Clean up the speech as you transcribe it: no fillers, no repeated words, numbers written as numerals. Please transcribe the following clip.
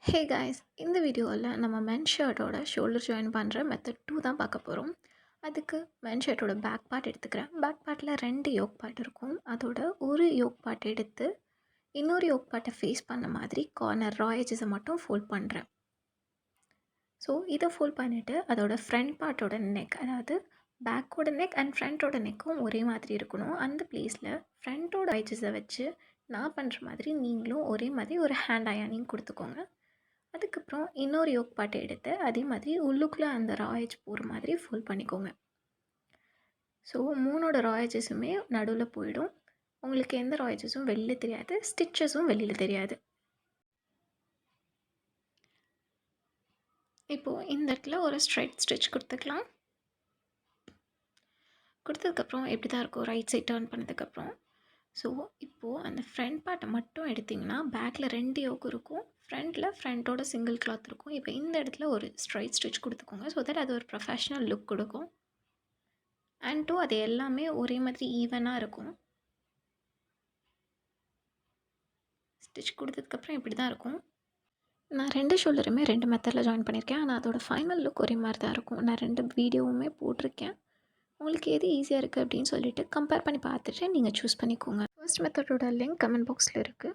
Hey guys, இந்த வீடியோவில் நம்ம மென் ஷர்ட்டோட ஷோல்டர் ஜாயின் பண்ணுற மெத்தட் 2 தான் பார்க்க போகிறோம். அதுக்கு மென் ஷர்ட்டோட பேக் பார்ட் எடுத்துக்கிறேன். பேக் பார்ட்டில் 2 யோக் பார்ட் இருக்கும். அதோட ஒரு யோக் பார்ட் எடுத்து இன்னொரு யோக் பார்ட்டை ஃபேஸ் பண்ண மாதிரி கார்னர் ரா எட்ஜஸை மட்டும் ஃபோல்ட் பண்ணுறேன். ஸோ இதை ஃபோல்ட் பண்ணிவிட்டு அதோட ஃப்ரண்ட் பார்ட்டோட நெக், அதாவது பேக்கோட நெக் அண்ட் ஃப்ரண்ட்டோட நெக்கும் ஒரே மாதிரி இருக்கணும். அந்த பிளேஸில் ஃப்ரண்ட்டோட எட்ஜஸை வச்சு நான் பண்ணுற மாதிரி நீங்களும் ஒரே மாதிரி ஒரு ஹேண்ட் அயர்னிங் கொடுத்துக்கோங்க. அதுக்கப்புறம் இன்னொரு யோக் பாட்டை எடுத்து அதே மாதிரி உள்ளுக்குள்ளே அந்த ரா எட்ஜ் போகிற மாதிரி ஃபோல்ட் பண்ணிக்கோங்க. ஸோ 3 ரா எட்ஜஸுமே நடுவில் போயிடும். உங்களுக்கு எந்த ரா எட்ஜஸும் வெளியில் தெரியாது, ஸ்டிச்சஸும் வெளியில் தெரியாது. இப்போது இந்த இடத்துல ஒரு ஸ்ட்ரைட் ஸ்டிச் கொடுத்துக்கலாம். கொடுத்ததுக்கப்புறம் எப்படி தான் இருக்கும் ரைட் சைட் டர்ன் பண்ணதுக்கப்புறம். ஸோ இப்போது அந்த ஃப்ரண்ட் பார்ட்டை மட்டும் எடுத்திங்கன்னா பேக்கில் 2 யோக் இருக்கும், ஃப்ரண்ட்டோட சிங்கிள் கிளாத் இருக்கும். இப்போ இந்த இடத்துல ஒரு ஸ்ட்ரைட் ஸ்டிச் கொடுத்துக்கோங்க. ஸோ தட் அது ஒரு ப்ரொஃபஷ்னல் லுக் கொடுக்கும். அண்ட் அது எல்லாமே ஒரே மாதிரி ஈவனாக இருக்கும். ஸ்டிச் கொடுத்ததுக்கப்புறம் இப்படி தான் இருக்கும். நான் 2 ஷோல்டருமே 2 மெத்தடில் ஜாயின் பண்ணியிருக்கேன். ஆனால் அதோட ஃபைனல் லுக் ஒரே மாதிரி தான் இருக்கும். நான் 2 வீடியோவுமே போட்டிருக்கேன். உங்களுக்கு எது ஈஸியாக இருக்குது அப்படின்னு சொல்லிட்டு கம்பேர் பண்ணி பார்த்துட்டு நீங்கள் சூஸ் பண்ணிக்கோங்க. ஃபர்ஸ்ட் மெத்தடோட லிங்க் கமெண்ட் பாக்ஸில் இருக்குது.